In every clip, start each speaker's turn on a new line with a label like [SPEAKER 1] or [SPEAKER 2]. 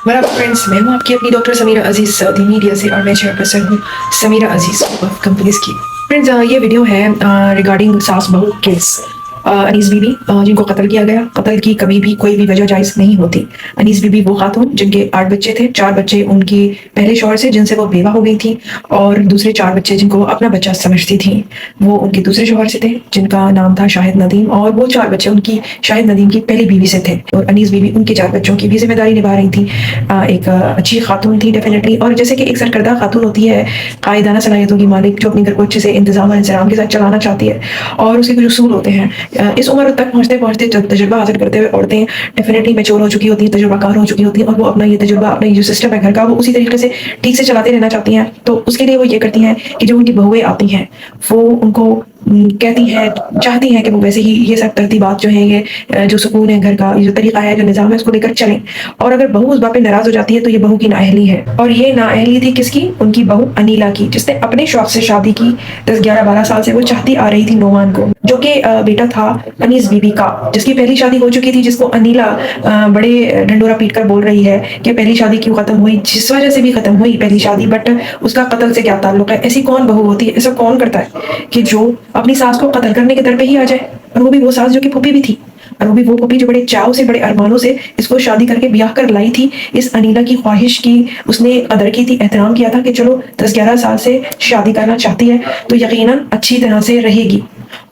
[SPEAKER 1] मेरा फ्रेंड्स, मैं हूँ आपकी अपनी डॉक्टर समीरा अजीज सऊदी मीडिया से और मैं चेयरपर्सन हूँ समीरा अजीज कंपनीज की। फ्रेंड्स, ये वीडियो है रिगार्डिंग सास बहू केस। अनीस बीबी जिनको कत्ल किया गया, कत्ल की कभी भी कोई भी वजह जायज़ नहीं होती। अनीस बीबी वो खातून जिनके 8 बच्चे थे, 4 बच्चे उनकी पहले शौहर से जिनसे वो बेवा हो गई थी, और दूसरे 4 बच्चे जिनको वो अपना बच्चा समझती थी वो उनके दूसरे शौहर से थे जिनका नाम था शाहिद नदीम, और वो 4 बच्चे उनकी शाहिद नदीम की पहली बीवी से थे। और अनीस बीबी उनके 4 बच्चों की भी जिम्मेदारी निभा रही थी। एक अच्छी खातून थी डेफिनेटली, और जैसे कि एक सरकर्दा खातून होती है, कायदाना सलाहियतों की मालिक, जो अपने घर को अच्छे से इंतजाम और इंतजाम के साथ चलाना चाहती है, और उसके कुछ उसूल होते हैं। इस उम्र तक पहुंचते पहुंचते जब तजुर्बा हासिल करते हुए औरतें डेफिनेटली मैच्योर हो चुकी होती हैं, तजुर्बाकार हो चुकी होती हैं, और वो अपना ये तजुर्बा, अपना जो सिस्टम है घर का, वो उसी तरीके से ठीक से चलाते रहना चाहती हैं। तो उसके लिए वो ये करती हैं कि जो उनकी बहुएं आती हैं वो उनको कहती हैं, चाहती हैं कि वो वैसे ही ये सब तरतीबात जो है, ये जो सुकून है घर का, ये जो तरीका है, जो निज़ाम है, उसको लेकर चलें। और अगर बहू उस बात पे नाराज हो जाती है तो ये बहू की नाअहली है। और ये नाअहली थी किसकी? उनकी बहू अनीला की, जिसने अपने शौक से शादी की। 10, 11, 12 साल से वो चाहती आ रही थी नोमान को, जो कि बेटा था अनीस बीबी का, जिसकी पहली शादी हो चुकी थी, जिसको अनीला बड़े ढंडोरा पीट कर बोल रही है कि पहली शादी क्यों खत्म हुई, जिस वजह से भी खत्म हुई पहली शादी, बट उसका कत्ल से क्या ताल्लुक है? ऐसी कौन बहू होती है, ऐसा कौन करता है कि जो अपनी सास को कत्ल करने के दर पे ही आ जाए? और वो भी वो सास जो कि फूफी भी थी, और वो भी वो पपी जो बड़े चाव से, बड़े अरमानों से इसको शादी करके ब्याह कर लाई थी। इस अनीला की ख्वाहिश की उसने कदर की थी, एहतराम किया था कि चलो 10-11 साल से शादी करना चाहती है तो यकीनन अच्छी तरह से रहेगी।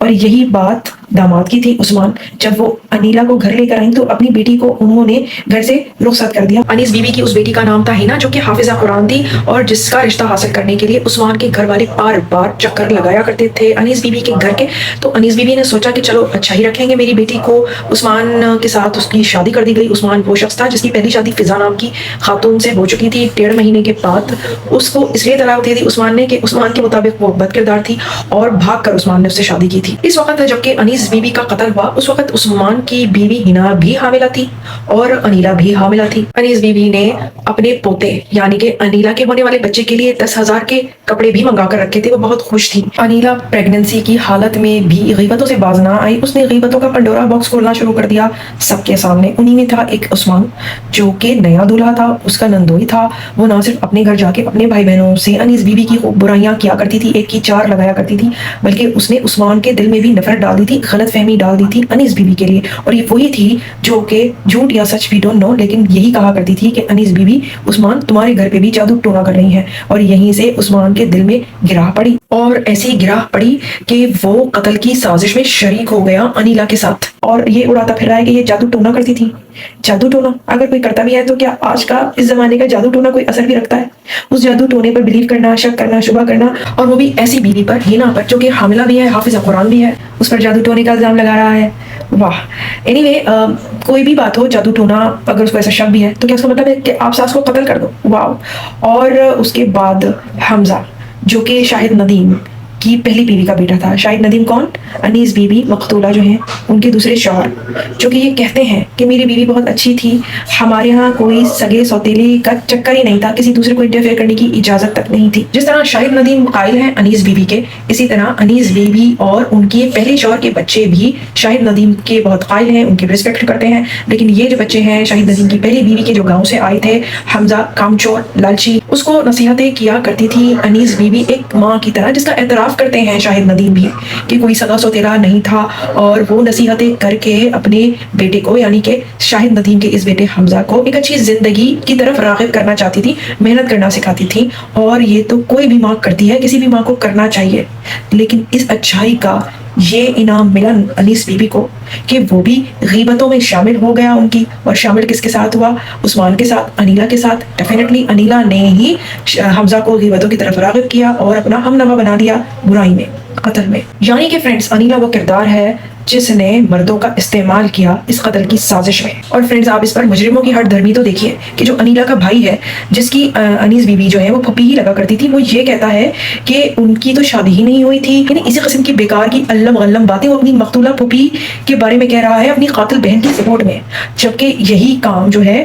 [SPEAKER 1] और यही बात दामाद की थी उस्मान। जब वो अनीला को घर लेकर आई तो अपनी बेटी को उन्होंने घर से रुखसत कर दिया। अनीस बीबी की उस बेटी का नाम था हिना, जो कि हाफिजा कुरान थी, और जिसका रिश्ता हासिल करने के लिए उस्मान के घर वाले बार बार चक्कर लगाया करते थे अनीस बीबी के घर के। तो अनीस बीबी ने सोचा कि चलो अच्छा ही रखेंगे मेरी बेटी को। उस्मान के साथ उसकी शादी कर दी गई। उस्मान वो शख्स था जिसकी पहली शादी फिजा नाम की खातून से हो चुकी थी। 1.5 महीने के बाद उसको इसलिए तलाक दे दी उस्मान ने कि उस्मान के मुताबिक वो बदकिरदार थी, और भाग कर उस्मान ने उससे शादी की थी। इस वक्त जबकि अनीस बीबी का कत्ल हुआ, उस वक्त उस्मान की बीवी हिना भी हामिला थी और अनीला भी हामिला थी। अनीस बीबी ने अपने पोते यानी कि अनीला के होने वाले बच्चे के लिए 10,000 के कपड़े भी मंगा कर रखे थे। वो बहुत खुश थी। अनीला प्रेगनेंसी की हालत में भी गीबतों से बाज ना आई। उसने गीबतों का पंडोरा बॉक्स खोलना शुरू कर दिया सबके सामने। उन्हीं में था एक उस्मान, जो कि नया दूल्हा था, उसका नंदोई था। वो ना सिर्फ अपने घर जाके अपने भाई बहनों से अनीस बीबी की बुराइयां किया करती थी, एक की 4 लगाया करती थी, बल्कि उसने उस्मान के दिल में भी नफरत डाल दी थी, गलत फहमी डाल दी थी अनीस बीबी के लिए। और ये वही थी जो कि झूठ या सच भी डोंट नो, लेकिन यही कहा करती थी कि अनीस बीबी, उस्मान तुम्हारे घर पे भी जादू टोना कर रही है। और यहीं से उस्मान के दिल में गिराह पड़ी, और ऐसी गिराह पड़ी कि वो कत्ल की साजिश में शरीक हो गया अनीला के साथ। और ये उड़ाता फिर रहा है कि ये जादू टोना करती थी। जादू टोना अगर कोई करता भी है तो क्या आज का इस जमाने का जादू टोना कोई असर भी रखता है? उस जादू टोने पर बिलीव करना, शक करना, शुबा करना, और वो भी ऐसी बीवी पर, हिना पर, जो कि हामिला भी है, हाफिजा कुरान भी है, उस पर जादू टोने का इल्जाम लगा रहा है। वाह। एनीवे, कोई भी बात हो, जादू टोना अगर उसको ऐसा शक भी है तो क्या उसका मतलब है कि आप सास को कत्ल कर दो? वाह। और उसके बाद हमजा, जो कि शाहिद नदीम की पहली बीवी का बेटा था। शाहिद नदीम कौन? अनीस बीबी मकतूला जो हैं उनके दूसरे शौहर, जो कि ये कहते हैं कि मेरी बीवी बहुत अच्छी थी, हमारे यहाँ कोई सगे सौतेले का चक्कर ही नहीं था, किसी दूसरे को इंटरफेयर करने की इजाजत तक नहीं थी। जिस तरह शाहिद नदीम कायल हैं अनीस बीबी के, इसी तरह अनीस बीबी और उनके पहले शौहर के बच्चे भी शाहिद नदीम के बहुत कायल हैं, उनकी रिस्पेक्ट करते हैं। लेकिन ये जो बच्चे हैं शाहिद नदीम की पहली बीवी के, जो गाँव से आए थे, हमजा कामचोर लालची, उसको नसीहतें किया करती थी अनीस बीबी एक माँ की तरह, जिसका एतराफ करते हैं शाहिद नदीम भी कि कोई सगा सौतेला नहीं था। और वो नसीहतें करके अपने बेटे को, यानी कि शाहिद नदीम के इस बेटे हमजा को, एक अच्छी जिंदगी की तरफ राग़िब करना चाहती थी, मेहनत करना सिखाती थी। और ये तो कोई भी माँ करती है, किसी भी माँ को करना चाहिए। लेकिन इस अच्छाई का ये इनाम मिला अनीस बीबी को कि वो भी गीबतों में शामिल हो गया उनकी। और शामिल किसके साथ हुआ? उस्मान के साथ, अनीला के साथ। डेफिनेटली अनीला ने ही हमजा को गीबतों की तरफ राग़िब किया और अपना हमनवा बना दिया बुराई में, कत्ल में। यानी कि फ्रेंड्स, अनीला वो किरदार है जिसने मर्दों का इस्तेमाल किया इस कत्ल की साजिश में। और फ्रेंड्स, आप इस पर मुजरिमों की हट धर्मी तो देखिए कि जो अनीला का भाई है, जिसकी अनीस बीबी जो है वो फपी ही लगा करती थी, वो ये कहता है कि उनकी तो शादी ही नहीं हुई थी। यानी इसी किस्म की बेकार की अल्लम गल्लम बातें वो अपनी मकतूला फपी के बारे में कह रहा है, अपनी कातिल बहन की सपोर्ट में। जबकि यही काम जो है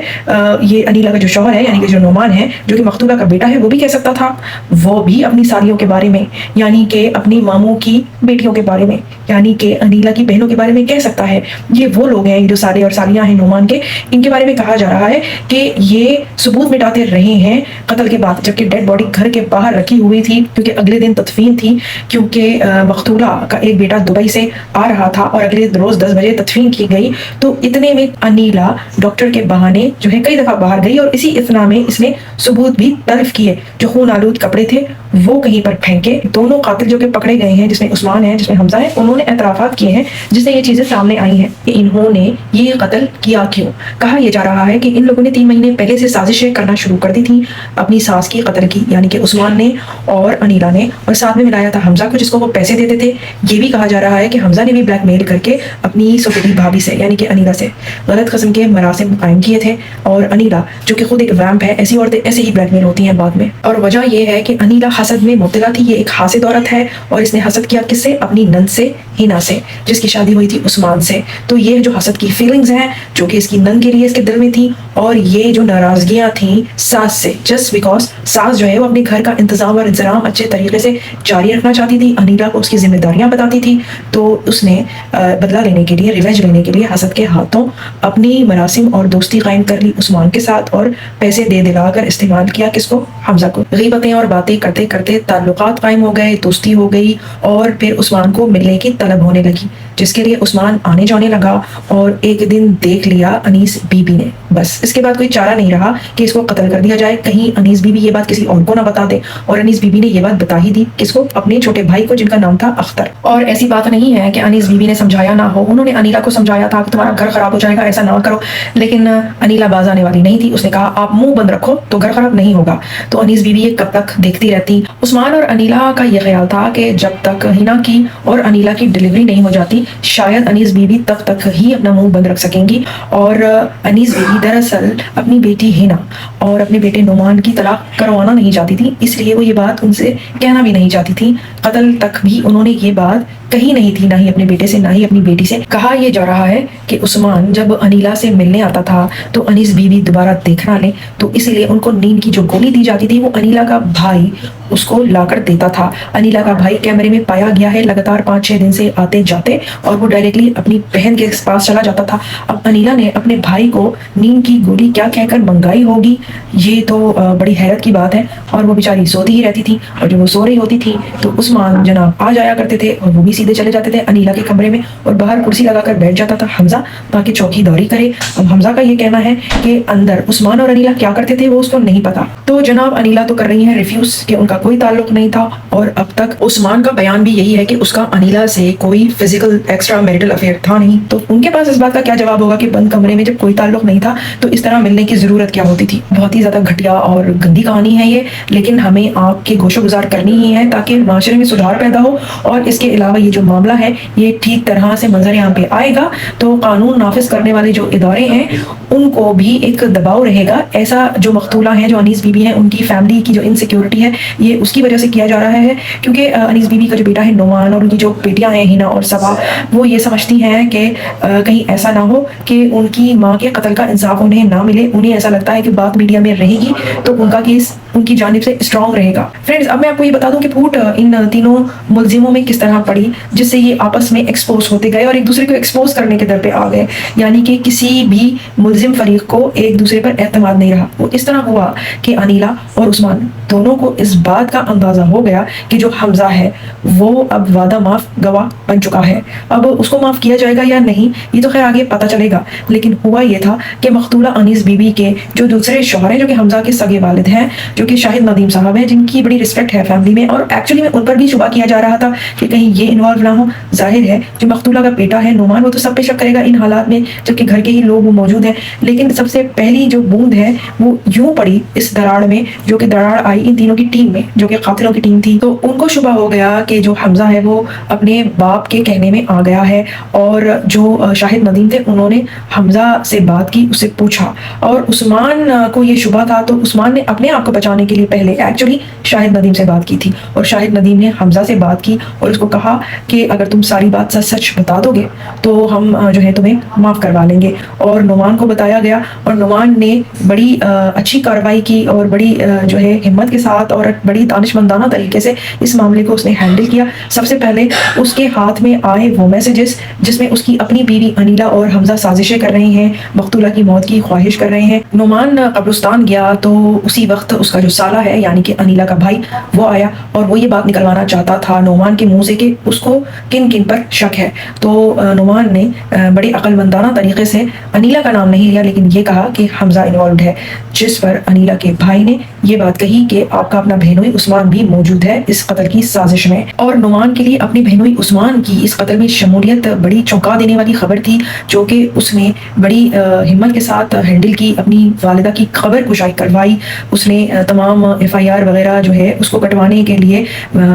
[SPEAKER 1] ये अनीला का जो शौहर है, यानी कि जो नोमान है, जो कि मकतूला का बेटा है, वो भी कह सकता था। वो भी अपनी सालियों के बारे में, यानी कि अपनी मामू की बेटियों के बारे में, यानी कि अनीला की बहनों के बारे में कह सकता है। ये वो लोग हैं, जो साले और सालियां हैं नोमान के, इनके बारे में कहा जा रहा है कि ये सबूत मिटाते रहे हैं कत्ल के बाद, जबकि डेड बॉडी घर के बाहर रखी हुई थी, क्योंकि अगले दिन तदफीन थी, क्योंकि मकतूला का एक बेटा दुबई से आ रहा था और अगले रोज 10 बजे तदफीन की गई। तो इतने में अनीला डॉक्टर के बहाने जो है कई दफा बाहर गई और इसी इतना में इसने सबूत भी तल्फ किए। जो खून आलूद कपड़े थे वो कहीं पर फेंके। दोनों कातिल जो कि पकड़े गए हैं, जिसमें उस्मान है, जिसमें हमजा है, उन्होंने एतराफात किए हैं, जिससे ये चीजें सामने आई हैं कि इन्होंने ये कत्ल किया क्यों। कहा यह जा रहा है कि इन लोगों ने 3 महीने पहले से साजिशें करना शुरू कर दी थी अपनी सास की कत्ल की, यानी कि उस्मान ने और अनीला ने, और साथ में मिलाया था हमजा को, जिसको वो पैसे देते थे। ये भी कहा जा रहा है कि हमजा ने भी ब्लैकमेल करके अपनी सौतेली भाभी से, यानी कि अनीला से, गलत किस्म के मरासिम कायम किए थे। और अनीला जो कि खुद एक वैम्प है, ऐसी औरतें ऐसे ही ब्लैकमेल होती हैं बाद में। और वजह यह है कि अनीला हसद में मुब्तला थी। ये एक हासिद औरत है और इसने हसद किया किससे? अपनी नंद से, हिना से, जिसकी शादी हुई थी उस्मान से। तो ये जो हसद की फीलिंग्स हैं जो कि इसकी नंद के लिए इसके दिल में थी, और ये जो नाराजगियां थी सास से, जस्ट बिकॉज सास जो है वो अपने घर का इंतजाम और इंतजाम अच्छे तरीके से जारी रखना चाहती थी, अनीला को उसकी जिम्मेदारियां बताती थी। तो उसने बदला लेने के लिए, रिवेंज लेने के लिए हसद के हाथों अपनी मरासिम और दोस्ती कायम कर ली उस्मान के साथ, और पैसे दे दिलाकर इस्तेमाल किया किसको? हमजा को। गीबतें और बातें करते करते ताल्लुकात कायम हो गए, दोस्ती हो गई, और फिर उस्मान को मिलने की तलब होने लगी, जिसके लिए उस्मान आने जाने लगा। और एक दिन देख लिया अनीस बीबी ने, बस इसके बाद कोई चारा नहीं रहा कि इसको कत्ल कर दिया जाए, कहीं अनीस बीबी ये बात किसी और को ना बता दे। और अनीस बीबी ने ये बात बता ही दी किसको? अपने छोटे भाई को, जिनका नाम था अख्तर। और ऐसी बात नहीं है कि अनीस बीबी ने समझाया ना हो, उन्होंने अनीला को समझाया था कि तुम्हारा घर खराब हो जाएगा, ऐसा ना करो, लेकिन अनीला बाज आने वाली नहीं थी। उसने कहा आप मुंह बंद रखो तो घर खराब नहीं होगा। तो अनीस बीबी ये कब तक देखती रहती। उस्मान और अनीला का यह ख्याल था कि जब तक हिना की और अनीला की डिलीवरी नहीं हो जाती, शायद अनीस बीबी तब तक ही अपना मुंह बंद रख सकेंगी। और अनीस बीबी दरअसल अपनी बेटी हिना और अपने बेटे नोमान की तलाक करवाना नहीं चाहती थी, इसलिए वो ये बात उनसे कहना भी नहीं चाहती थी। कत्ल तक भी उन्होंने ये बात कही नहीं थी, ना ही अपने बेटे से, ना ही अपनी बेटी से। कहा यह जा रहा है कि उस्मान जब अनीला से मिलने आता था तो अनीस बीबी दोबारा देखना ले, तो इसलिए उनको नींद की जो गोली दी जाती थी वो अनीला का भाई उसको लाकर देता था। अनीला का भाई कैमरे में पाया गया है लगातार 5-6 दिन से आते जाते, और वो डायरेक्टली अपनी बहन के पास चला जाता था। अब अनीला ने अपने भाई को नींद की गोली क्या कहकर मंगाई होगी, ये तो बड़ी हैरत की बात है। और वो बेचारी सोती ही रहती थी, और जब वो सो रही होती थी तो उस्मान जनाब आ जाया करते थे, और वो भी सीधे चले जाते थे अनीला के कमरे में, और बाहर कुर्सी लगाकर बैठ जाता था हमजा, ताकि चौकीदारी करे। अब हमजा का ये कहना है कि अंदर उस्मान और अनीला क्या करते थे वो उसको नहीं पता। तो जनाब अनीला तो कर रही है रिफ्यूज कि उनका कोई ताल्लुक नहीं था, और अब तक उस्मान का बयान भी यही है कि उसका अनीला से कोई फिजिकल एक्स्ट्रा मैरिटल अफेयर था नहीं। तो उनके पास इस बात का क्या जवाब होगा कि बंद कमरे में जब कोई ताल्लुक नहीं था तो इस तरह मिलने की जरूरत क्या होती थी। बहुत ही ज्यादा घटिया और गंदी कहानी है ये, लेकिन हमें आपके गोशो गुजार करनी ही है ताकि माशरे में सुधार पैदा हो। और इसके अलावा ये जो मामला है ये ठीक तरह से मंजर यहाँ पे आएगा तो कानून नाफिज करने वाले जो इदारे हैं उनको भी एक दबाव रहेगा। ऐसा जो मकतूला है, जो अनीस बीबी है, उनकी फैमिली की जो इनसिक्योरिटी है ये उसकी वजह से किया जा रहा है, क्योंकि अनीस बीबी का जो बेटा है नोमान और उनकी जो बेटियां हैं हिना और सबा, वो ये समझती हैं कि कहीं ऐसा ना हो कि उनकी माँ के कत्ल का इंसाफ उन्हें ना मिले। उन्हें ऐसा लगता है कि बात मीडिया में रहेगी तो उनका केस उनकी जानिब से स्ट्रांग रहेगा। फ्रेंड्स, अब मैं आपको ये बता दूं कि फूट इन तीनों मुलजिमों में किस तरह पड़ी, जिससे ये आपस में एक्सपोज होते गए और एक दूसरे को एक्सपोज करने के दर पे आ गए। यानी कि किसी भी मुलजिम फरीक को एक दूसरे पर एतमाद नहीं रहा। वो इस तरह हुआ कि अनीला और उस्मान दोनों को इस बात का अंदाजा हो गया कि जो हमजा है वो अब वादा माफ गवाह बन चुका है। अब उसको माफ किया जाएगा या नहीं ये तो खैर आगे पता चलेगा, लेकिन हुआ ये था कि मकतूला अनीस बीबी के जो दूसरे शौहर हैं, जो कि हमजा के सगे वालिद हैं, जो कि शाहिद नदीम साहब हैं, जिनकी बड़ी रिस्पेक्ट है फैमिली में, और एक्चुअली में उन पर भी शुबा किया जा रहा था कि कहीं ये इन्वॉल्व ना हो। जाहिर है जो मकतूला का बेटा है नोमान, वो तो सब पे शक करेगा इन हालात में जबकि घर के ही लोग मौजूद हैं। लेकिन सबसे पहली जो बूंद है वो यूं पड़ी इस दरार में, जो कि दरार आई इन तीनों की टीम में, जो कि कातिलों की टीम थी। तो उनको शुबा हो गया कि जो हमजा है वो अपने बाप के कहने में आ गया है, और जो शाहिद नदीम थे उन्होंने हमजा से बात की, उससे पूछा, और उस्मान को ये शुबा था तो उस्मान ने अपने आप को बचाने के लिए पहले एक्चुअली शाहिद नदीम से बात की थी, और शाहिद नदीम ने हमजा से बात की और उसको कहा کہ اگر تم ساری بات سچ بتا دو گے تو ہم جو ہے تمہیں معاف کروا لیں گے. اور نعمان کو بتایا گیا اور نعمان نے بڑی اچھی کارروائی کی اور بڑی جو ہے ہمت کے ساتھ اور بڑی دانشمندانہ طریقے سے اس معاملے کو اس نے ہینڈل کیا. سب سے پہلے اس کے ہاتھ میں آئے وہ میسیجز جس میں اس کی اپنی بیوی انیلا اور حمزہ سازشیں کر رہے ہیں, مقتولہ کی موت کی خواہش کر رہے ہیں. نعمان قبرستان گیا تو اسی وقت اس کا جو سالہ ہے یعنی کہ انیلا کا بھائی وہ آیا اور وہ یہ بات نکلوانا چاہتا تھا نعمان کے منہ سے کہ اس کو کن کن پر شک ہے. تو نعمان نے بڑے عقل مندانہ طریقے سے انیلا کا نام نہیں لیا لیکن یہ کہا کہ حمزہ انوالوڈ ہے, جس پر انیلا کے بھائی نے یہ بات کہی کہ آپ کا اپنا بہنوئی عثمان بھی موجود ہے اس قتل کی سازش میں. اور نعمان کے لیے اپنی بہنوئی عثمان کی اس قتل میں شمولیت بڑی چونکا دینے والی خبر تھی جو کہ اس نے بڑی ہمت کے ساتھ ہینڈل کی. اپنی والدہ کی خبر کشائی کروائی, اس نے تمام FIR وغیرہ جو ہے اس کو کٹوانے کے لیے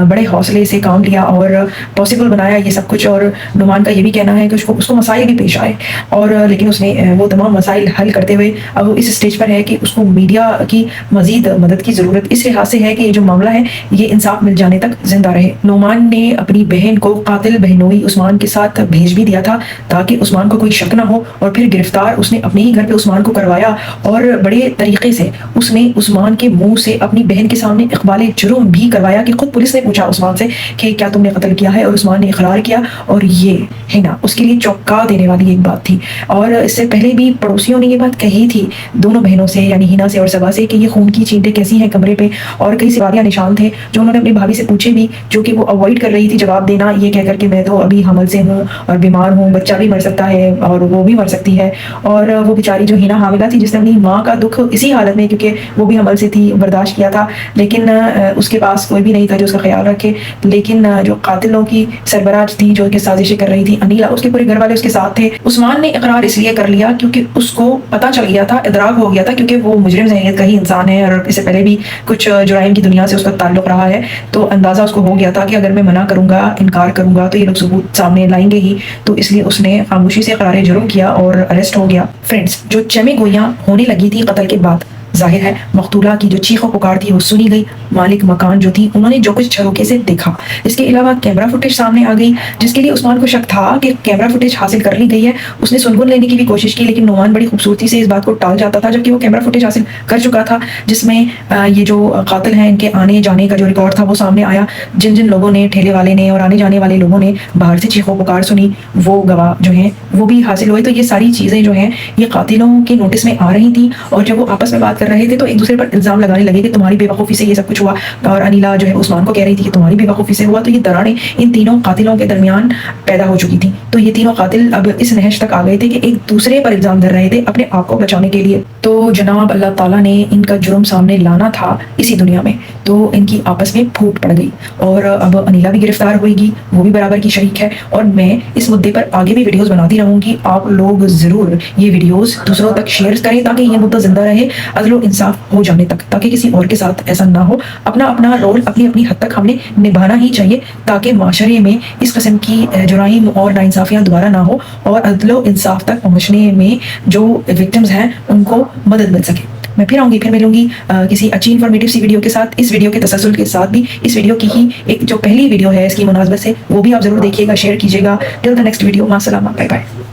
[SPEAKER 1] بڑے حوصلے سے کام لیا اور پاسبل بنایا یہ سب کچھ. اور نعمان کا یہ بھی کہنا ہے کہ اس کو مسائل بھی پیش آئے اور لیکن اس نے وہ تمام مسائل حل کرتے ہوئے اب وہ اس اسٹیج پر ہے کہ اس کو میڈیا کی مزید مدد کی ضرورت اس لحاظ سے ہے کہ یہ جو معاملہ ہے یہ انصاف مل جانے تک زندہ رہے. نعمان نے اپنی بہن کو قاتل بہنوئی عثمان کے ساتھ بھیج بھی دیا تھا تاکہ عثمان کو کوئی شک نہ ہو, اور پھر گرفتار اس نے اپنے ہی گھر پہ عثمان کو کروایا اور بڑے طریقے سے اس نے عثمان کے منہ سے اپنی بہن کے سامنے اقبال جرم بھی کروایا کہ خود پولیس نے پوچھا عثمان سے کہ کیا تم نے قتل کیا ہے اور عثمان نے اقرار کیا. اور یہ ہے نا اس کے لیے چونکا دینے والی ایک بات تھی. اور اس سے پہلے بھی پڑوسیوں نے یہ بات کہی تھی دونوں بہنوں سے یعنی ہینا سے اور صبا سے کہ یہ خون کی چینٹیں کیسی ہیں کمرے پہ, اور کئی سواریاں نشان تھے جو انہوں نے اپنی بھابھی سے پوچھے بھی جو کہ وہ اوائڈ کر رہی تھی جواب دینا یہ کہہ کر کہ میں تو ابھی حمل سے ہوں اور بیمار ہوں, بچہ بھی مر سکتا ہے اور وہ بھی مر سکتی ہے. اور وہ بیچاری جو ہینا حاملہ تھی جس نے اپنی ماں کا دکھ اسی حالت میں کیونکہ وہ بھی حمل سے تھی برداشت کیا تھا لیکن اس کے پاس کوئی بھی نہیں تھا جو اس کا خیال رکھے. لیکن جو قاتلوں کی سربراہ تھی جو کہ سازشیں کر رہی تھی انیلا, اس کے پورے گھر والے اس کے ساتھ تھے. عثمان نے اقرار اس لیے کر لیا کیونکہ اس کو پتہ چل گیا تھا, ادراک ہو گیا تھا کیونکہ وہ مجرم ذہنیت کا ہی انسان ہے اور اس سے پہلے بھی کچھ جرائم کی دنیا سے اس کا تعلق رہا ہے. تو اندازہ اس کو ہو گیا تھا کہ اگر میں منع کروں گا انکار کروں گا تو یہ لوگ ثبوت سامنے لائیں گے ہی, تو اس لیے اس نے خاموشی سے اقرار جرم کیا اور اریسٹ ہو گیا. فرینڈس, جو چمے گوئیاں ہونے لگی تھی قتل کے بعد ظاہر ہے مقتولہ کی جو چیخ و پکار تھی وہ سنی گئی. مالک مکان جو تھی انہوں نے جو کچھ جھروکے سے دیکھا, اس کے علاوہ کیمرہ فوٹیج سامنے آ گئی جس کے لیے عثمان کو شک تھا کہ کیمرہ فوٹیج حاصل کر لی گئی ہے. اس نے سنگن لینے کی بھی کوشش کی لیکن نعمان بڑی خوبصورتی سے اس بات کو ٹال جاتا تھا جبکہ وہ کیمرہ فوٹیج حاصل کر چکا تھا جس میں یہ جو قاتل ہیں ان کے آنے جانے کا جو ریکارڈ تھا وہ سامنے آیا. جن جن لوگوں نے, ٹھیلے والے نے اور آنے جانے والے لوگوں نے باہر سے چیخ و پکار سنی وہ گواہ جو ہیں وہ بھی حاصل ہوئے. تو یہ ساری چیزیں جو ہیں یہ قاتلوں کے نوٹس میں آ رہی تھیں اور جب وہ آپس میں بات کر رہے تھے تو ایک دوسرے الزام لگانے لگے کہ تمہاری بے وقوفی سے یہ سب کچھ ہوا, اور انیلا جو ہے عثمان کو کہہ رہی تھی کہ تمہاری بے وقوفی سے ہوا. تو یہ دراڑیں ان تینوں قاتلوں کے درمیان پیدا ہو چکی تھیں. تو یہ تینوں قاتل اب اس نہج تک آ گئے تھے کہ ایک دوسرے پر الزام دھر رہے تھے اپنے آپ کو بچانے کے لیے. تو جناب اللہ تعالیٰ نے ان کا جرم سامنے لانا تھا اسی دنیا میں, تو ان کی آپس میں پھوٹ پڑ گئی اور اب انیلا بھی گرفتار ہوئے گی, وہ بھی برابر کی شریک ہے. اور میں اس مدعے پر آگے بھی ویڈیوز بناتی رہوں گی. آپ لوگ ضرور یہ ویڈیوز دوسروں تک شیئر کریں تاکہ یہ مدعا زندہ رہے عدل و انصاف ہو جانے تک, تاکہ کسی اور کے ساتھ ایسا نہ ہو. اپنا اپنا رول اپنی اپنی حد تک ہم نے نبھانا ہی چاہیے تاکہ معاشرے میں اس قسم کی جرائم اور ناانصافیاں دوبارہ نہ ہو اور عدل و انصاف تک پہنچنے میں جو وکٹمز ہیں ان کو مدد مل سکے. میں پھر آؤں گی, پھر ملوں گی کسی اچھی انفارمیٹیو سی ویڈیو کے ساتھ. اس ویڈیو کے تسلسل کے ساتھ بھی اس ویڈیو کی ہی ایک جو پہلی ویڈیو ہے اس کی مناسبت سے وہ بھی آپ ضرور دیکھیے گا, شیئر کیجیے گا. ٹل دا نیکسٹ ویڈیو, مع السلامہ, بائے بائے.